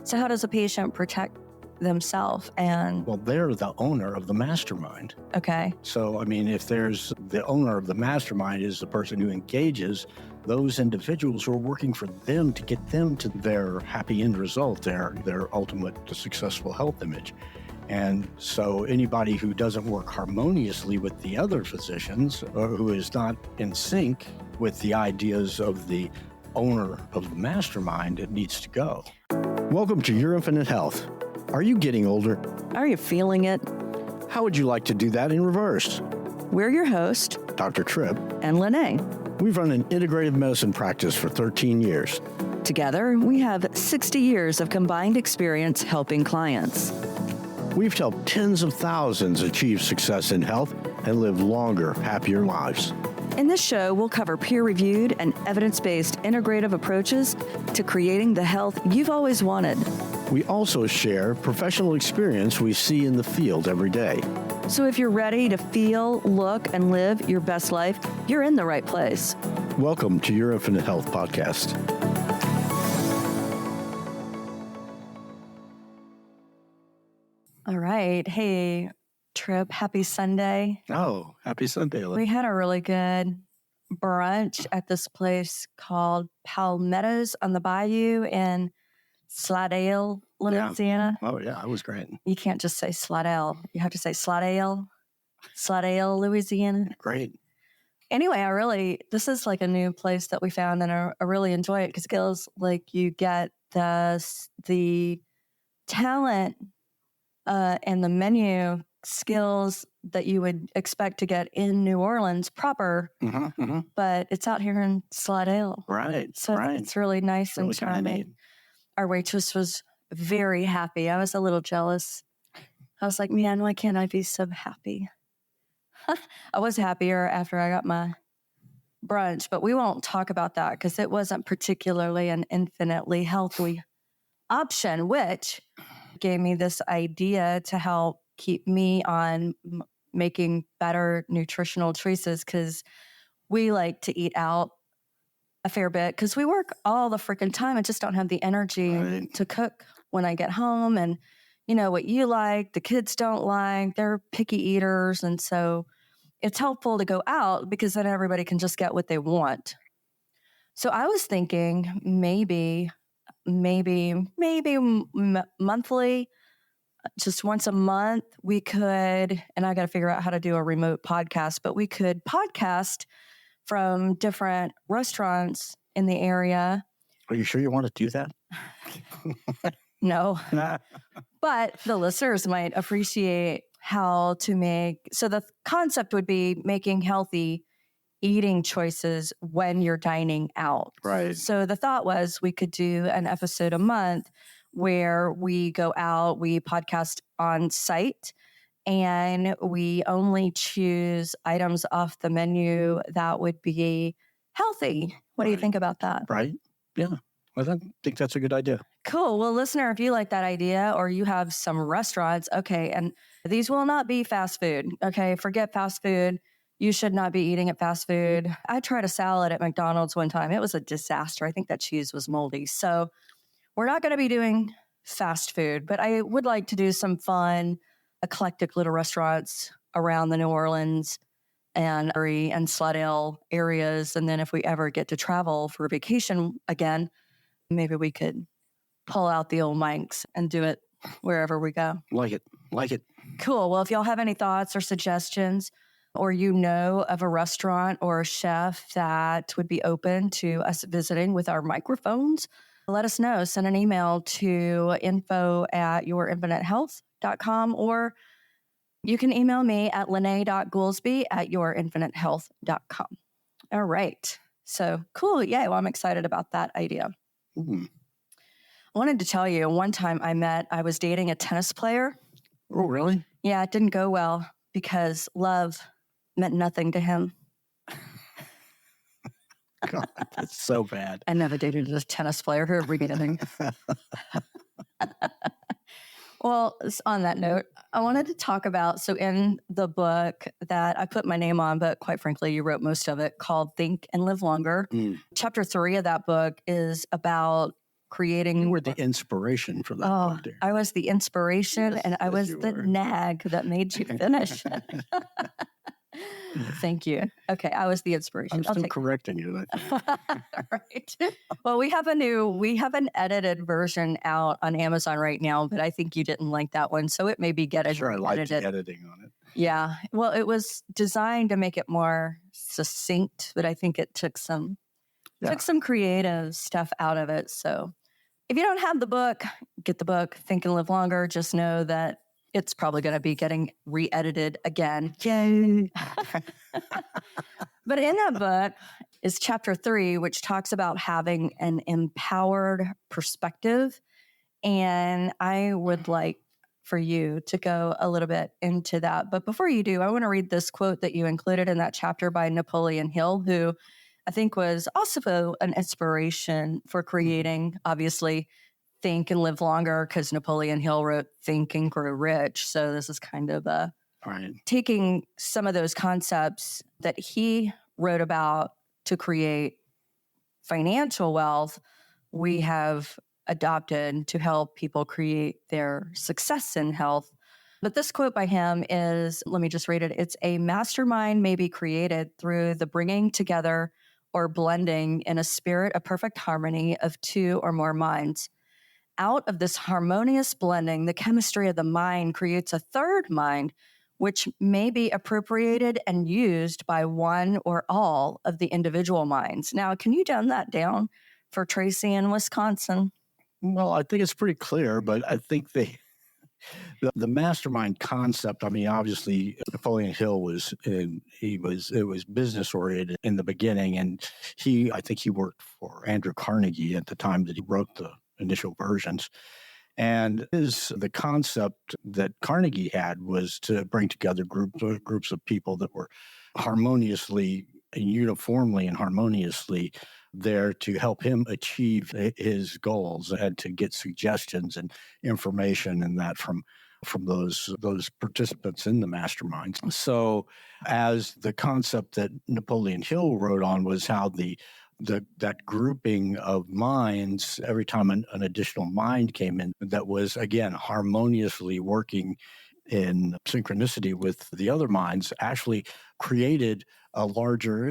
So how does a patient protect themselves? And Well, they're the owner of the mastermind. okay, So, if there's the owner of the mastermind is the person who engages those individuals who are working for them to get them to their happy end result, their ultimate successful health image. And so anybody who doesn't work harmoniously with the other physicians or who is not in sync with the ideas of the owner of the mastermind, it needs to go. Welcome to Your Infinite Health. Are you getting older? are you feeling it? How would you like to do that in reverse? We're your host, Dr. Tripp. and LeNae. We've run an integrative medicine practice for 13 years. Together, we have 60 years of combined experience helping clients. We've helped tens of thousands achieve success in health and live longer, happier lives. In this show, we'll cover peer-reviewed and evidence-based integrative approaches to creating the health you've always wanted. We also share professional experience we see in the field every day. So if you're ready to feel, look, and live your best life, you're in the right place. Welcome to Your Infinite Health podcast. All right. Hey, Tripp, happy Sunday. Oh, happy Sunday. We had a really good brunch at this place called Palmettos on the Bayou in Slidell, Louisiana. Oh, yeah, it was great. You can't just say Slidell. You have to say Slidell, Louisiana. Great. Anyway, this is like a new place that we found, and I really enjoy it because it feels like you get the talent and the menu skills that you would expect to get in New Orleans proper, but it's out here in Slidell. Right. So it's really nice It's really and charming. neat. Our waitress was very happy. I was a little jealous. I was like, man, why can't I be so happy? I was happier after I got my brunch, but we won't talk about that because it wasn't particularly an infinitely healthy option, which gave me this idea to help keep me on making better nutritional choices because we like to eat out a fair bit because we work all the freaking time. I just don't have the energy to cook when I get home. And you know what you like, the kids don't like, they're picky eaters. And so it's helpful to go out because then everybody can just get what they want. So I was thinking maybe monthly, just once a month, we could, and I got to figure out how to do a remote podcast, but we could podcast from different restaurants in the area. Are you sure you want to do that? No, but the listeners might appreciate how to make. So the concept would be making healthy eating choices when you're dining out. Right. So the thought was we could do an episode a month where we go out, we podcast on site, and we only choose items off the menu that would be healthy. What do you think about that? Right. Yeah. I think that's a good idea. Cool. Well, listener, if you like that idea or you have some restaurants, okay, and these will not be fast food. Okay, forget fast food. You should not be eating at fast food. I tried a salad at McDonald's one time. It was a disaster. I think that cheese was moldy. So we're not going to be doing fast food, but I would like to do some fun, eclectic little restaurants around the New Orleans and Slidell areas. And then if we ever get to travel for a vacation again, maybe we could pull out the old mics and do it wherever we go. Like it. Cool. Well, if y'all have any thoughts or suggestions, or you know of a restaurant or a chef that would be open to us visiting with our microphones, let us know. Send an email to info@yourinfinitehealth.com, or you can email me at LeNae.Goolsby@yourinfinitehealth.com. All right. So cool. Yeah. Well, I'm excited about that idea. Mm. I wanted to tell you, one time I was dating a tennis player. Oh, really? Yeah, it didn't go well because love meant nothing to him. God, that's so bad. I never dated a tennis player. Who are we dating? Well, on that note, I wanted to talk about, so in the book that I put my name on, but quite frankly, you wrote most of it, called Think and Live Longer. Chapter 3 of that book is about creating. You were the inspiration for that book, dear. I was the inspiration, Yes, and I yes, was you the were. nag that made you finish. Thank you. Okay, I was the inspiration. I'm still correcting you. I think. Right. Well, we have an edited version out on Amazon right now, but I think you didn't like that one, so it may be Sure, I liked the edited. editing on it. Yeah. Well, it was designed to make it more succinct, but I think it took some creative stuff out of it. So if you don't have the book, get the book, Think and Live Longer. Just know that it's probably going to be getting re-edited again. Yay. But in that book is chapter 3, which talks about having an empowered perspective. And I would like for you to go a little bit into that. But before you do, I want to read this quote that you included in that chapter by Napoleon Hill, who I think was also an inspiration for creating, obviously, Think and Live Longer, because Napoleon Hill wrote Think and Grow Rich. So this is kind of taking some of those concepts that he wrote about to create financial wealth, we have adopted to help people create their success in health. But this quote by him is, let me just read it. It's a mastermind may be created through the bringing together or blending in a spirit of perfect harmony of two or more minds. Out of this harmonious blending, the chemistry of the mind creates a third mind, which may be appropriated and used by one or all of the individual minds. Now, can you dumb that down for Tracy in Wisconsin? Well, I think it's pretty clear, but I think the mastermind concept, I mean, obviously Napoleon Hill it was business oriented in the beginning. And I think he worked for Andrew Carnegie at the time that he wrote the initial versions. And the concept that Carnegie had was to bring together groups of people that were harmoniously and uniformly and harmoniously there to help him achieve his goals and to get suggestions and information and that from those participants in the masterminds. So as the concept that Napoleon Hill wrote on was how that grouping of minds, every time an additional mind came in that was, again, harmoniously working in synchronicity with the other minds, actually created a larger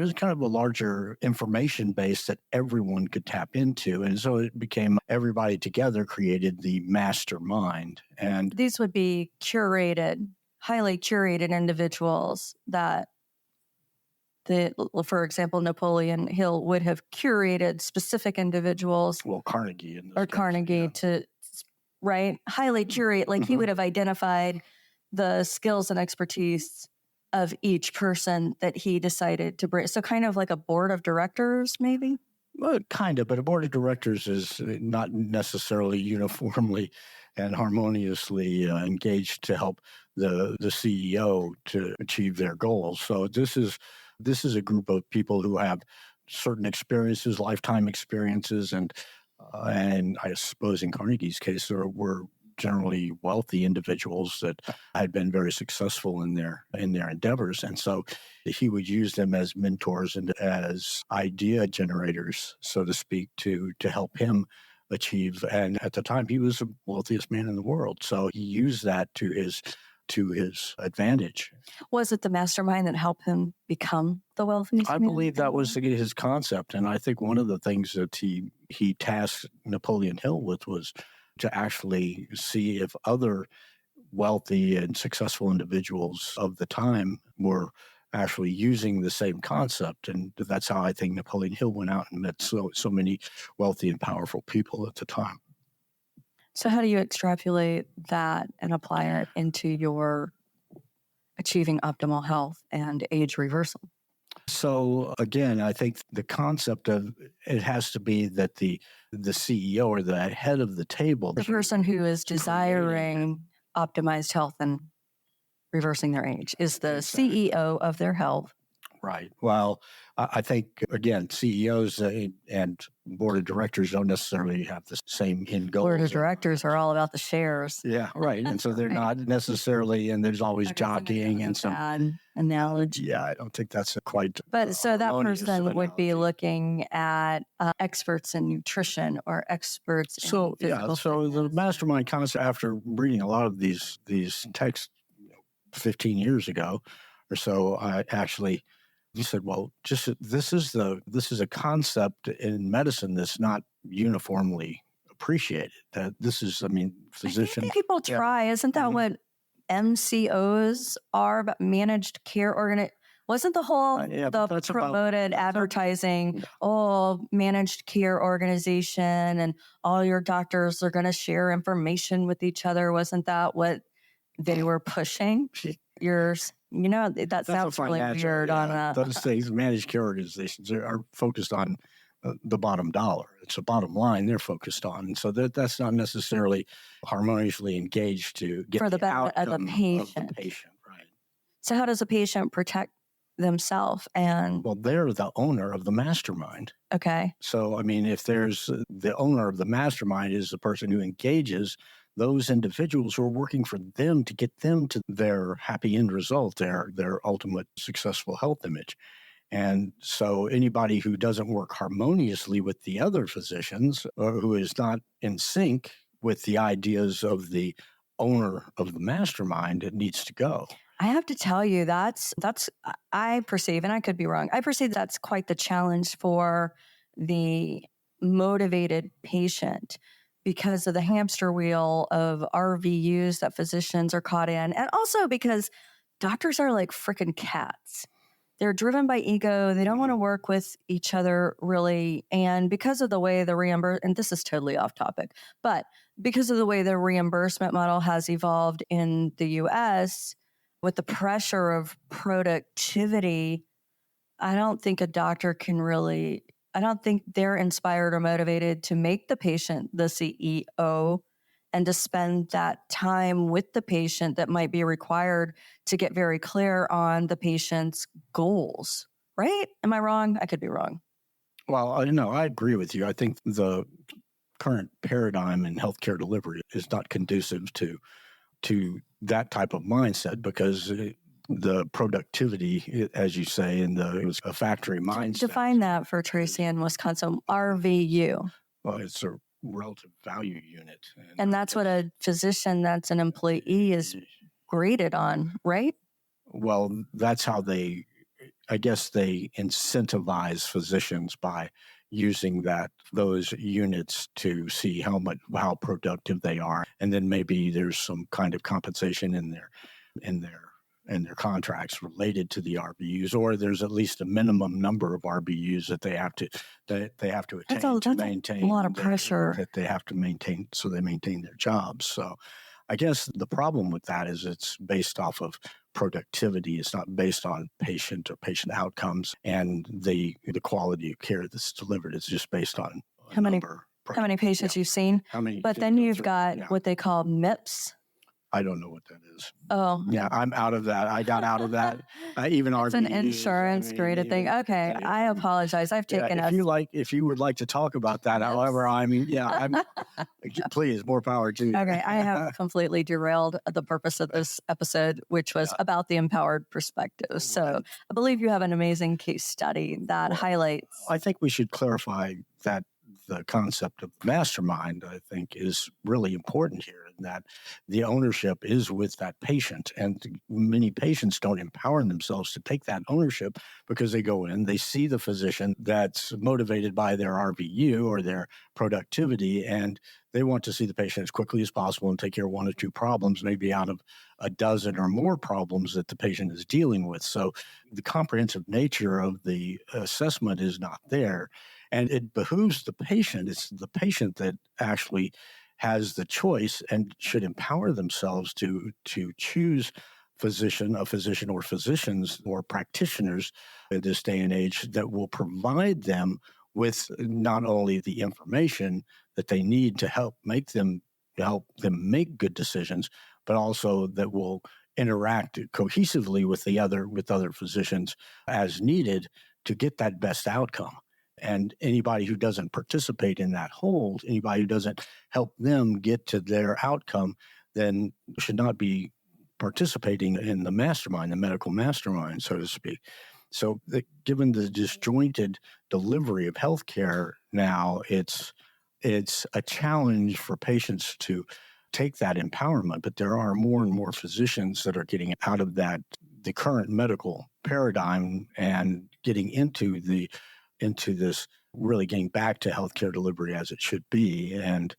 information base that everyone could tap into. And so it became everybody together created the mastermind. And these would be highly curated individuals that for example, Napoleon Hill would have curated specific individuals. Well, Carnegie. Right? Highly curate, like he would have identified the skills and expertise of each person that he decided to bring. So kind of like a board of directors, maybe? Well, kind of, but a board of directors is not necessarily uniformly and harmoniously engaged to help the CEO to achieve their goals. So this is a group of people who have certain experiences, lifetime experiences, and I suppose in Carnegie's case, there were generally wealthy individuals that had been very successful in their endeavors, and so he would use them as mentors and as idea generators, so to speak, to help him achieve. And at the time, he was the wealthiest man in the world, so he used that to his advantage. Was it the mastermind that helped him become the wealthiest man? I believe that was his concept, and I think one of the things that he tasked Napoleon Hill with was to actually see if other wealthy and successful individuals of the time were actually using the same concept. And that's how I think Napoleon Hill went out and met so many wealthy and powerful people at the time. So how do you extrapolate that and apply it into your achieving optimal health and age reversal? So again, I think the concept of it has to be that the CEO or the head of the table, the person who is desiring optimized health and reversing their age, is the CEO of their health. Right. Well, I think, again, CEOs and board of directors don't necessarily have the same end goals. Board of directors are all about the shares. Yeah, right. And so they're Right. not necessarily, and there's always Okay, so maybe jockeying that and was a some. bad analogy. Yeah, I don't think that's quite. But so that harmonious person would be analogy. looking at experts in nutrition or experts So in physical so the fitness. mastermind concept, after reading a lot of these texts 15 years ago or so, I actually said, well, just this is a concept in medicine that's not uniformly appreciated. That this is, I mean, I physicians. think people try. Isn't that what MCOs are? But managed care wasn't the whole but that's promoted advertising? Managed care organization, and all your doctors are going to share information with each other. Wasn't that what they were pushing? That sounds really weird. Those things, managed care organizations are focused on the bottom dollar. It's a bottom line they're focused on, and so that's not necessarily harmoniously engaged to get for the benefit of the patient. Right. So how does a patient protect themselves? And well, they're the owner of the mastermind. Okay. So, I mean, if there's the owner of the mastermind is the person who engages those individuals who are working for them to get them to their happy end result, their ultimate successful health image. And so anybody who doesn't work harmoniously with the other physicians or who is not in sync with the ideas of the owner of the mastermind, it needs to go. I have to tell you, I perceive, and I could be wrong, I perceive that's quite the challenge for the motivated patient because of the hamster wheel of RVUs that physicians are caught in. And also because doctors are like freaking cats. They're driven by ego. They don't want to work with each other really. And because of the way the and this is totally off topic, but because of the way the reimbursement model has evolved in the US with the pressure of productivity, I don't think a doctor I don't think they're inspired or motivated to make the patient the CEO and to spend that time with the patient that might be required to get very clear on the patient's goals, right? Am I wrong? I could be wrong. Well, no, I agree with you. I think the current paradigm in healthcare delivery is not conducive to that type of mindset because the productivity, as you say, it was a factory mindset. Define that for Tracy in Wisconsin. RVU. Well, it's a relative value unit. And that's what a physician that's an employee is graded on, right? Well, that's how they incentivize physicians by using those units to see how productive they are. And then maybe there's some kind of compensation in their contracts related to the RBUs, or there's at least a minimum number of RBUs that they have to attain to maintain. A lot of pressure that they have to maintain, so they maintain their jobs. So I guess the problem with that is it's based off of productivity. It's not based on patient or patient outcomes and the quality of care that's delivered. It's just based on how many patients you've seen. But then you've got what they call MIPS. I don't know what that is. Oh. Yeah, I'm out of that. I got out of that. Even it's an insurance graded thing. Okay, I apologize. I've taken if you would like to talk about that, however, please, more power to you. Okay, I have completely derailed the purpose of this episode, which was about the empowered perspective. So I believe you have an amazing case study that highlights. I think we should clarify that the concept of mastermind, I think, is really important here. That the ownership is with that patient, and many patients don't empower themselves to take that ownership because they go in, they see the physician that's motivated by their RVU or their productivity, and they want to see the patient as quickly as possible and take care of one or two problems, maybe out of a dozen or more problems that the patient is dealing with. So the comprehensive nature of the assessment is not there, and it behooves the patient. It's the patient that actually has the choice and should empower themselves to choose a physician or physicians or practitioners in this day and age that will provide them with not only the information that they need to help them make good decisions, but also that will interact cohesively with other physicians as needed to get that best outcome. And anybody who doesn't participate in that hold, anybody who doesn't help them get to their outcome, then should not be participating in the mastermind, the medical mastermind, so to speak. So given the disjointed delivery of healthcare now, it's a challenge for patients to take that empowerment, but there are more and more physicians that are getting out of the current medical paradigm and getting into this, really getting back to healthcare delivery as it should be. And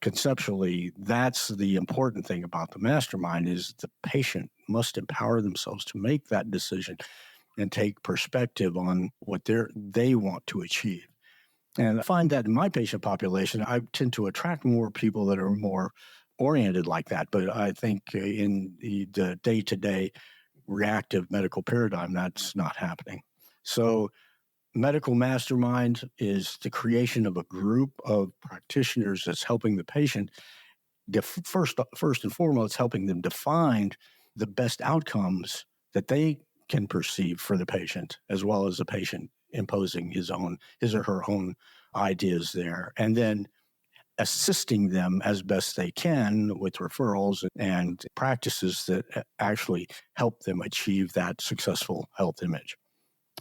conceptually, that's the important thing about the mastermind, is the patient must empower themselves to make that decision and take perspective on what they want to achieve. And I find that in my patient population, I tend to attract more people that are more oriented like that. But I think in the day-to-day reactive medical paradigm, that's not happening. So medical mastermind is the creation of a group of practitioners that's helping the patient, first and foremost, helping them define the best outcomes that they can perceive for the patient, as well as the patient imposing his or her own ideas there, and then assisting them as best they can with referrals and practices that actually help them achieve that successful health image.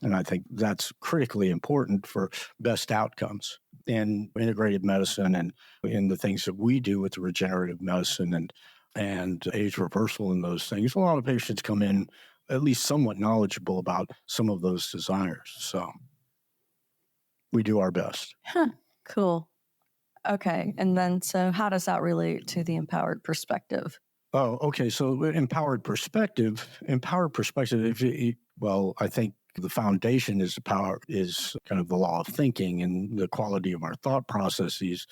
And I think that's critically important for best outcomes in integrative medicine and in the things that we do with regenerative medicine and age reversal and those things. A lot of patients come in at least somewhat knowledgeable about some of those desires. So we do our best. Cool. Okay. And then, so how does that relate to the empowered perspective? Oh, okay. So empowered perspective, well, I think the foundation is kind of the law of thinking and the quality of our thought processes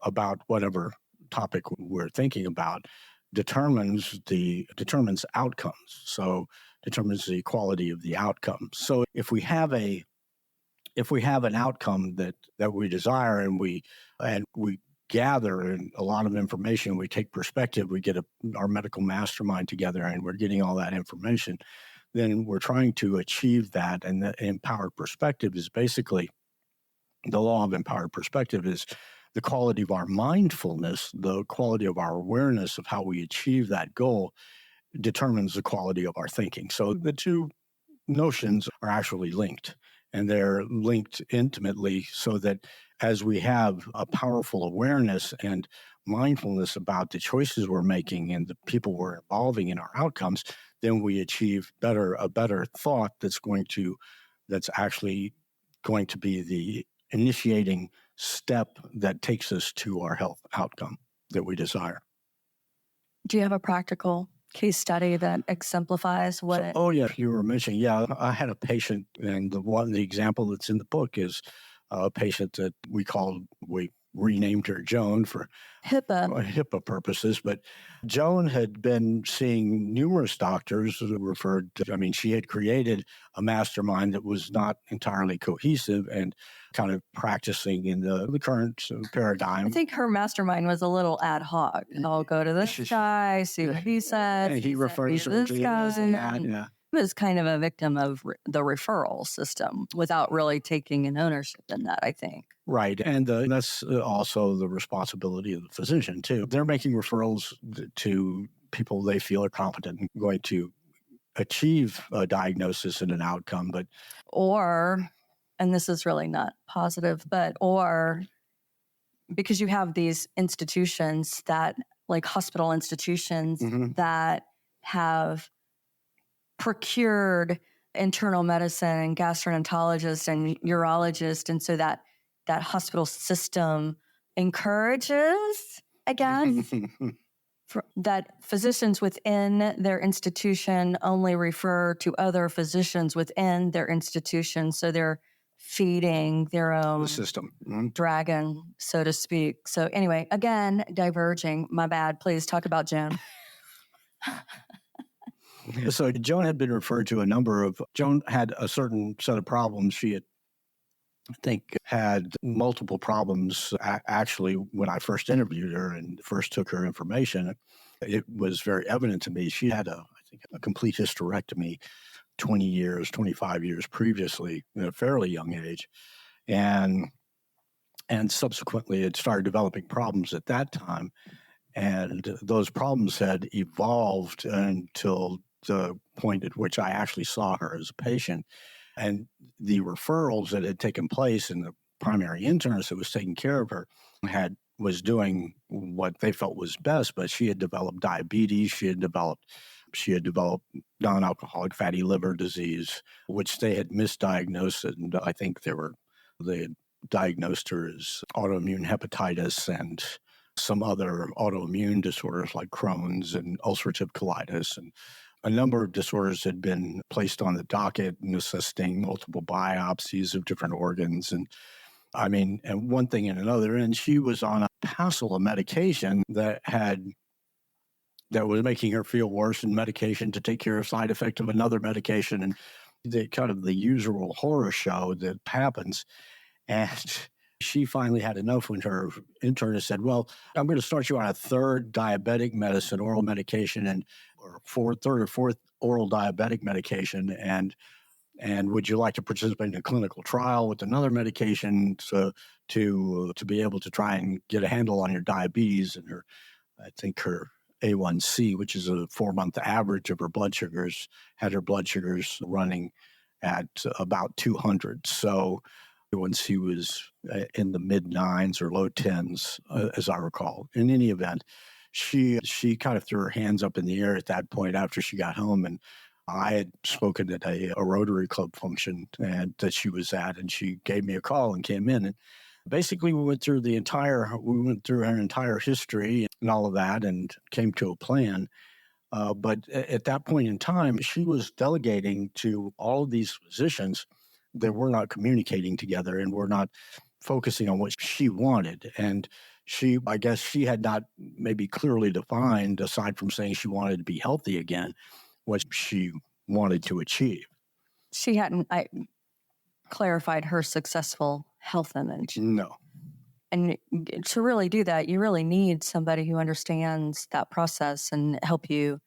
about whatever topic we're thinking about determines outcomes. So determines the quality of the outcome. So if we have an outcome that we desire and we gather a lot of information, we take perspective, we get our medical mastermind together and we're getting all that information, then we're trying to achieve that. And the empowered perspective is basically, the law of empowered perspective is the quality of our mindfulness, the quality of our awareness of how we achieve that goal determines the quality of our thinking. So the two notions are actually linked, and they're linked intimately, so that as we have a powerful awareness and mindfulness about the choices we're making and the people we're involving in our outcomes, then we achieve a better thought that's actually going to be the initiating step that takes us to our health outcome that we desire. Do you have a practical case study that exemplifies what? You were mentioning, I had a patient, and the example that's in the book is a patient that we renamed her Joan for HIPAA purposes. But Joan had been seeing numerous doctors who she had created a mastermind that was not entirely cohesive and kind of practicing in the current paradigm. I think her mastermind was a little ad hoc. I'll go to this guy, see what he said. And he refers to this guy. Yeah. Was kind of a victim of the referral system without really taking an ownership in that, I think. Right. And that's also the responsibility of the physician, too. They're making referrals to people they feel are competent and going to achieve a diagnosis and an outcome. And this is really not positive, or because you have these institutions that, like hospital institutions, that have procured internal medicine and gastroenterologists and urologists. And so that hospital system encourages, again, that physicians within their institution only refer to other physicians within their institution. So they're feeding their own system dragon, so to speak. So anyway, again, diverging. My bad. Please talk about Joan. So Joan had been referred to Joan had a certain set of problems. She had, I think, had multiple problems. Actually, when I first interviewed her and first took her information, it was very evident to me she had think, a complete hysterectomy 20 years, 25 years previously at a fairly young age. And subsequently it started developing problems at that time. And those problems had evolved until the point at which I actually saw her as a patient. And the referrals that had taken place in the primary internist that was taking care of her was doing what they felt was best, but she had developed diabetes. She had developed non-alcoholic fatty liver disease, which they had misdiagnosed. And I think they had diagnosed her as autoimmune hepatitis and some other autoimmune disorders like Crohn's and ulcerative colitis. And a number of disorders had been placed on the docket, necessitating multiple biopsies of different organs. And one thing and another. And she was on a passel of medication that was making her feel worse, and medication to take care of side effect of another medication, and the usual horror show that happens. And she finally had enough when her internist said, well, I'm going to start you on a third diabetic medicine, oral medication, third or fourth oral diabetic medication. And would you like to participate in a clinical trial with another medication to be able to try and get a handle on your diabetes? And I think her A1C, which is a 4-month average of her blood sugars, had her blood sugars running at about 200. So A1C was in the mid-9s or low 10s, as I recall. In any event, she kind of threw her hands up in the air at that point after she got home, and I had spoken at a Rotary Club function that she was at, and she gave me a call and came in. And basically, we went through her entire history and all of that, and came to a plan. But at that point in time, she was delegating to all of these physicians that were not communicating together and were not focusing on what she wanted. And I guess she had not maybe clearly defined, aside from saying she wanted to be healthy again, what she wanted to achieve. She hadn't clarified her successful health image. No. And to really do that, you really need somebody who understands that process and help you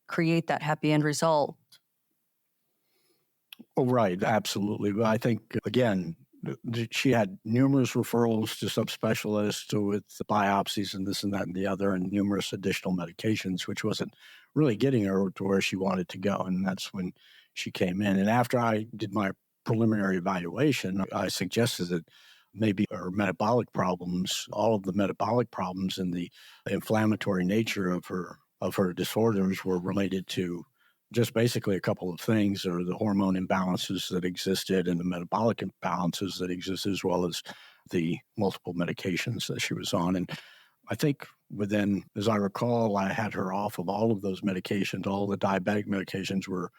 create that happy end result. Oh, right. Absolutely. But I think, again, she had numerous referrals to subspecialists with the biopsies and this and that and the other, and numerous additional medications, which wasn't really getting her to where she wanted to go. And that's when she came in. And after I did my preliminary evaluation, I suggested that maybe her metabolic problems, all of the metabolic problems and the inflammatory nature of her disorders were related to just basically a couple of things, or the hormone imbalances that existed and the metabolic imbalances that exist, as well as the multiple medications that she was on. And I think within, as I recall, I had her off of all of those medications. All the diabetic medications were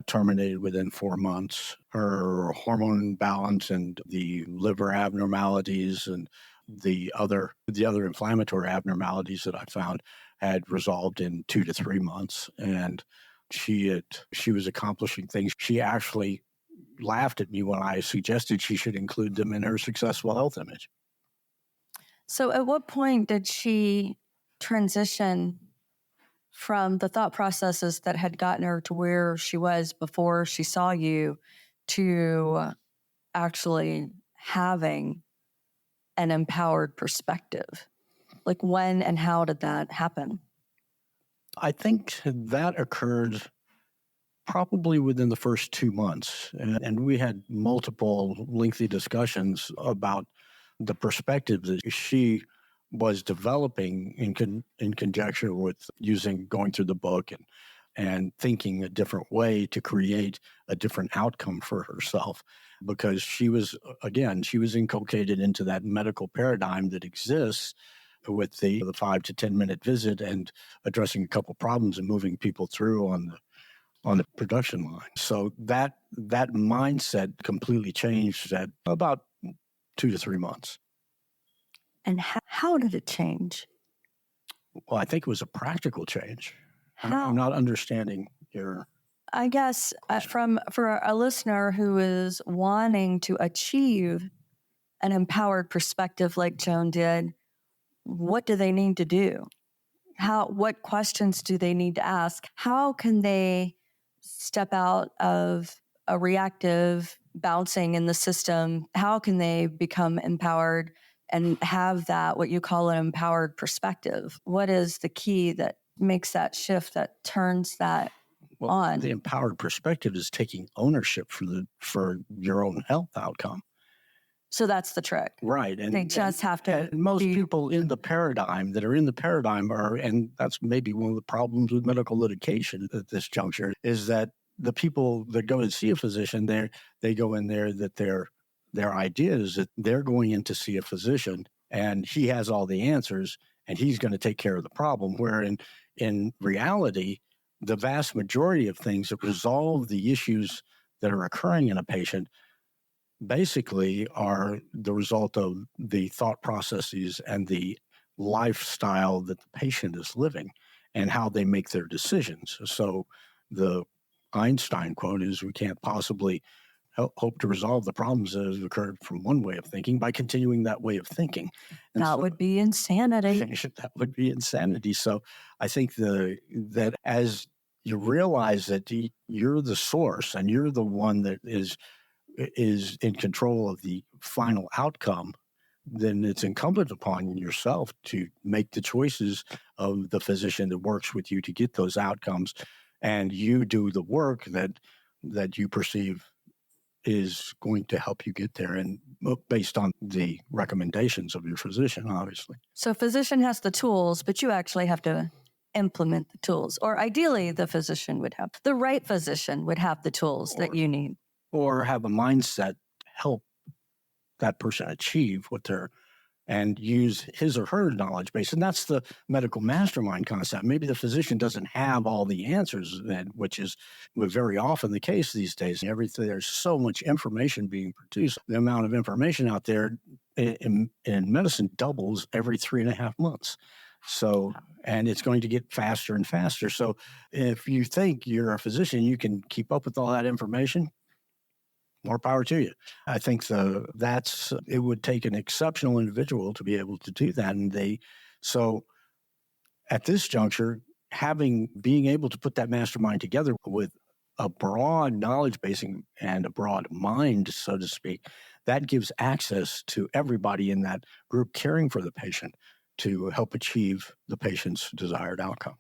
terminated within 4 months. Her hormone imbalance and the liver abnormalities and the other inflammatory abnormalities that I found had resolved in 2 to 3 months. And she was accomplishing things. She actually laughed at me when I suggested she should include them in her successful health image. So at what point did she transition from the thought processes that had gotten her to where she was before she saw you to actually having an empowered perspective? Like, when and how did that happen? I think that occurred probably within the first 2 months. And we had multiple lengthy discussions about the perspective that she was developing in conjunction with going through the book and thinking a different way to create a different outcome for herself. Because she was inculcated into that medical paradigm that exists with the 5 to 10 minute visit and addressing a couple problems and moving people through on the production line. So that mindset completely changed at about 2 to 3 months. And how did it change? Well, I think it was a practical change. How? I'm not understanding your... I guess for a listener who is wanting to achieve an empowered perspective like Joan did, what do they need to do? what questions do they need to ask? How can they step out of a reactive bouncing in the system? How can they become empowered and have that, what you call an empowered perspective? What is the key that makes that shift, that turns that on? The empowered perspective is taking ownership for your own health outcome. So that's the trick. Right. And they just have to. And most people in the paradigm are, and that's maybe one of the problems with medical litigation at this juncture, is that the people that go and see a physician, they go in there that their idea is that they're going in to see a physician and he has all the answers and he's going to take care of the problem. Where in reality, the vast majority of things that resolve the issues that are occurring in a patient basically are the result of the thought processes and the lifestyle that the patient is living and how they make their decisions. So the Einstein quote is, we can't possibly hope to resolve the problems that have occurred from one way of thinking by continuing that way of thinking. And that would be insanity. That would be insanity. So I think that as you realize that you're the source and you're the one that is in control of the final outcome, then it's incumbent upon yourself to make the choices of the physician that works with you to get those outcomes. And you do the work that you perceive is going to help you get there, and based on the recommendations of your physician, obviously. So physician has the tools, but you actually have to implement the tools. Or ideally, the right physician would have the tools that you need. Or have a mindset to help that person achieve what they're, and use his or her knowledge base. And that's the medical mastermind concept. Maybe the physician doesn't have all the answers, which is very often the case these days. There's so much information being produced. The amount of information out there in medicine doubles every 3.5 months. So, and it's going to get faster and faster. So if you think you're a physician, you can keep up with all that information, more power to you. I think it would take an exceptional individual to be able to do that. And so at this juncture, being able to put that mastermind together with a broad knowledge base and a broad mind, so to speak, that gives access to everybody in that group caring for the patient to help achieve the patient's desired outcome.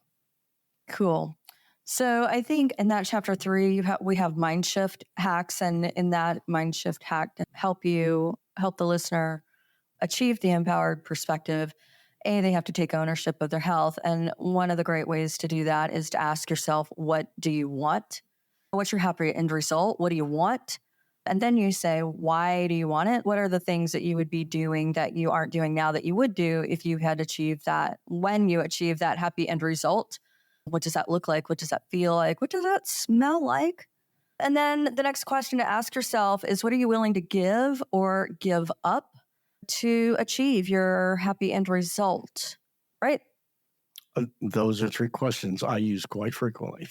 Cool. So I think in that chapter 3, we have mind shift hacks, and in that mind shift hack to help the listener achieve the empowered perspective, they have to take ownership of their health. And one of the great ways to do that is to ask yourself, what do you want? What's your happy end result? What do you want? And then you say, why do you want it? What are the things that you would be doing that you aren't doing now that you would do if you had achieved that, when you achieve that happy end result? What does that look like? What does that feel like? What does that smell like? And then the next question to ask yourself is, what are you willing to give or give up to achieve your happy end result? Right? Those are 3 questions I use quite frequently.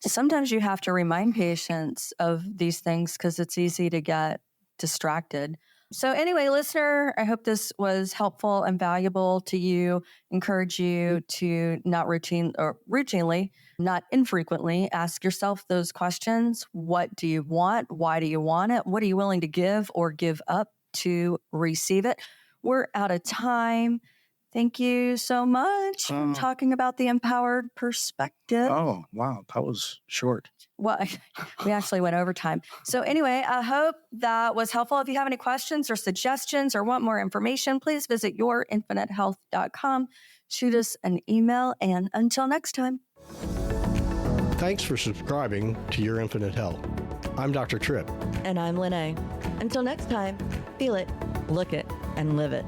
Sometimes you have to remind patients of these things because it's easy to get distracted. So anyway, listener, I hope this was helpful and valuable to you. Encourage you to routinely, not infrequently, ask yourself those questions. What do you want? Why do you want it? What are you willing to give or give up to receive it? We're out of time. Thank you so much for talking about the empowered perspective. Oh, wow. That was short. Well, we actually went over time. So anyway, I hope that was helpful. If you have any questions or suggestions or want more information, please visit yourinfinitehealth.com. Shoot us an email, and until next time. Thanks for subscribing to Your Infinite Health. I'm Dr. Tripp. And I'm LeNae. Until next time, feel it, look it, and live it.